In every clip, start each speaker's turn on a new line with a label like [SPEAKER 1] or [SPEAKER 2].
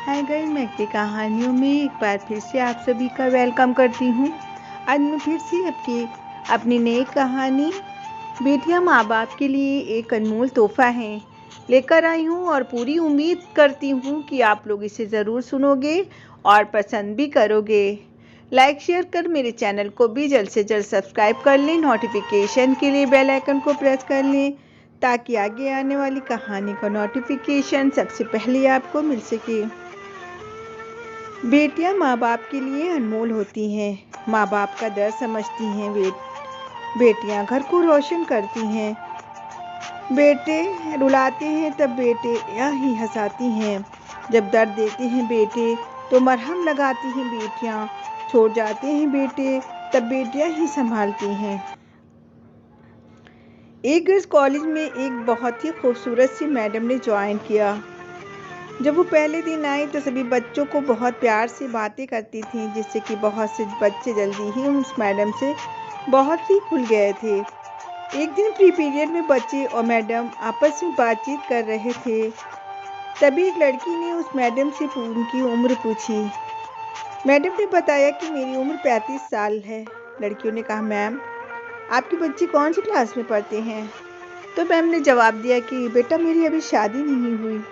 [SPEAKER 1] Hi guys, मैं की कहानियों में एक बार फिर से आप सभी का वेलकम करती हूँ। आज मैं फिर से अपनी नई कहानी बेटियां माँ बाप के लिए एक अनमोल तोहफा है लेकर आई हूँ और पूरी उम्मीद करती हूँ कि आप लोग इसे ज़रूर सुनोगे और पसंद भी करोगे। लाइक शेयर कर मेरे चैनल को भी जल्द से जल्द सब्सक्राइब कर लें। नोटिफिकेशन के लिए बेल आइकन को प्रेस कर लें ताकि आगे आने वाली कहानी का नोटिफिकेशन सबसे पहले आपको मिल सके। बेटियां माँ बाप के लिए अनमोल होती हैं। माँ बाप का दर्द समझती हैं। बेटियां घर को रोशन करती हैं। बेटे रुलाते हैं तब बेटियां ही हंसाती हैं। जब दर्द देते हैं बेटे तो मरहम लगाती हैं बेटियां। छोड़ जाते हैं बेटे तब बेटियां ही संभालती हैं। एक गर्ल्स कॉलेज में एक बहुत ही खूबसूरत सी मैडम ने ज्वाइन किया। जब वो पहले दिन आई तो सभी बच्चों को बहुत प्यार से बातें करती थी, जिससे कि बहुत से बच्चे जल्दी ही उस मैडम से बहुत ही खुल गए थे। एक दिन प्री पीरियड में बच्चे और मैडम आपस में बातचीत कर रहे थे। तभी एक लड़की ने उस मैडम से उनकी उम्र पूछी। मैडम ने बताया कि मेरी उम्र 35 साल है। लड़कियों ने कहा, मैम आपके बच्चे कौन सी क्लास में पढ़ते हैं? तो मैम ने जवाब दिया कि बेटा मेरी अभी शादी नहीं हुई।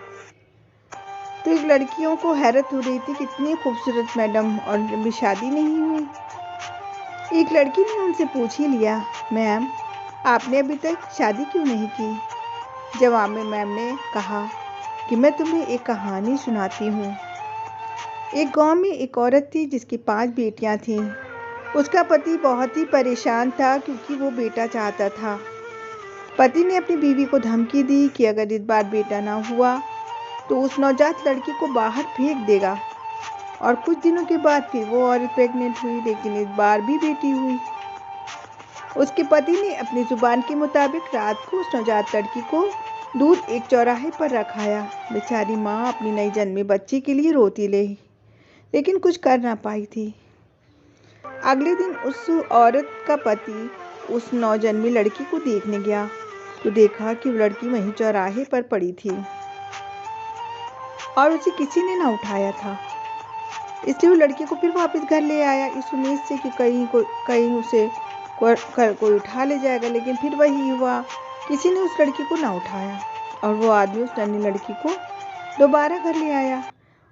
[SPEAKER 1] तो एक लड़कियों को हैरत हो रही थी कि इतनी खूबसूरत मैडम और अभी शादी नहीं हुई। एक लड़की ने उनसे पूछ ही लिया, मैम आपने अभी तक शादी क्यों नहीं की? जवाब में मैम ने कहा कि मैं तुम्हें एक कहानी सुनाती हूँ। एक गांव में एक औरत थी जिसकी 5 बेटियां थीं। उसका पति बहुत ही परेशान था क्योंकि वो बेटा चाहता था। पति ने अपनी बीवी को धमकी दी कि अगर इस बार बेटा ना हुआ तो उस नवजात लड़की को बाहर फेंक देगा। और कुछ दिनों के बाद फिर वो औरत प्रेग्नेंट हुई, लेकिन इस बार भी बेटी हुई। उसके पति ने अपनी जुबान के मुताबिक रात को उस नवजात लड़की को दूर एक चौराहे पर रखाया। बेचारी माँ अपनी नई जन्मे बच्चे के लिए रोती रही, लेकिन कुछ कर ना पाई थी। अगले दिन उस औरत का पति उस नवजन्मी लड़की को देखने गया तो देखा कि वो लड़की वहीं चौराहे पर पड़ी थी और उसे किसी ने ना उठाया था। इसलिए वो लड़की को फिर वापस घर ले आया, इस उम्मीद से कि कहीं उसे कोई उठा ले जाएगा। लेकिन फिर वही हुआ, किसी ने उस लड़की को ना उठाया और वो आदमी उस नन्ही लड़की को दोबारा घर ले आया।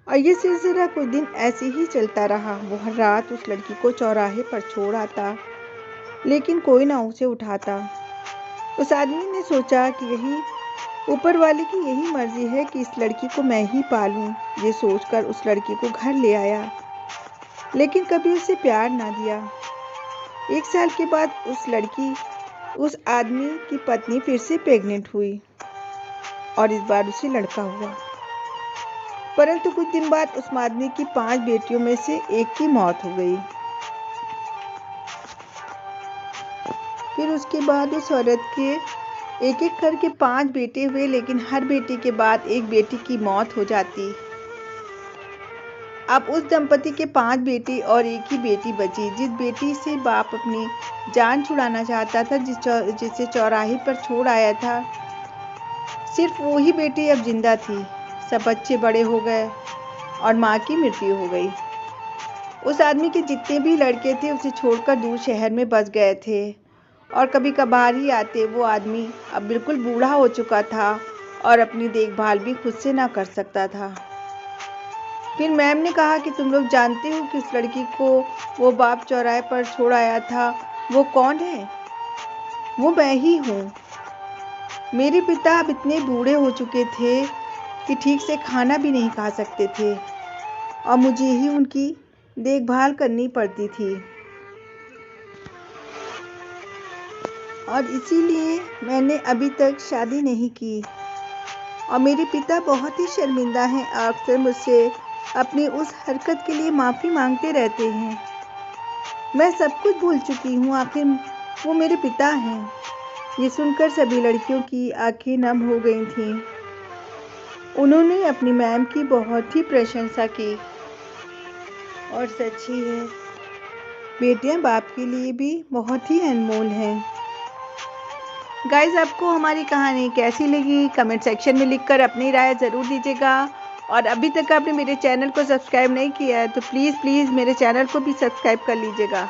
[SPEAKER 1] और ये सिलसिला कुछ दिन ऐसे ही चलता रहा। वो हर रात उस लड़की को चौराहे पर छोड़ आता, लेकिन कोई ना उसे उठाता। उस आदमी ने सोचा कि यही ऊपर वाले की यही मर्जी है कि इस लड़की को मैं ही पालूं। ये सोचकर उस लड़की को घर ले आया, लेकिन कभी उसे प्यार ना दिया। 1 साल के बाद उस आदमी की पत्नी फिर से प्रेग्नेंट हुई और इस बार उसे लड़का हुआ। परंतु कुछ दिन बाद उस आदमी की 5 बेटियों में से एक की मौत हो गई। फिर उसके बाद उस औरत के एक एक करके 5 बेटे हुए, लेकिन हर बेटे के बाद एक बेटी की मौत हो जाती। अब उस दंपति के 5 बेटे और एक ही बेटी बची। जिस बेटी से बाप अपनी जान छुड़ाना चाहता था, जिसे चौराहे पर छोड़ आया था, सिर्फ वो ही बेटी अब जिंदा थी। सब बच्चे बड़े हो गए और माँ की मृत्यु हो गई। उस आदमी के जितने भी लड़के थे उसे छोड़कर दूर शहर में बस गए थे और कभी कभार ही आते। वो आदमी अब बिल्कुल बूढ़ा हो चुका था और अपनी देखभाल भी खुद से ना कर सकता था। फिर मैम ने कहा कि तुम लोग जानते हो कि उस लड़की को वो बाप चौराहे पर छोड़ आया था, वो कौन है? वो मैं ही हूँ। मेरे पिता अब इतने बूढ़े हो चुके थे कि ठीक से खाना भी नहीं खा सकते थे और मुझे ही उनकी देखभाल करनी पड़ती थी, और इसीलिए मैंने अभी तक शादी नहीं की। और मेरे पिता बहुत ही शर्मिंदा हैं, अक्सर मुझसे अपनी उस हरकत के लिए माफ़ी मांगते रहते हैं। मैं सब कुछ भूल चुकी हूँ, आखिर वो मेरे पिता हैं। ये सुनकर सभी लड़कियों की आंखें नम हो गई थीं। उन्होंने अपनी मैम की बहुत ही प्रशंसा की। और सच ही है, बेटियां बाप के लिए भी बहुत ही अनमोल हैं। गाइस, आपको हमारी कहानी कैसी लगी कमेंट सेक्शन में लिखकर अपनी राय ज़रूर दीजिएगा और अभी तक आपने मेरे चैनल को सब्सक्राइब नहीं किया है तो प्लीज़ मेरे चैनल को भी सब्सक्राइब कर लीजिएगा।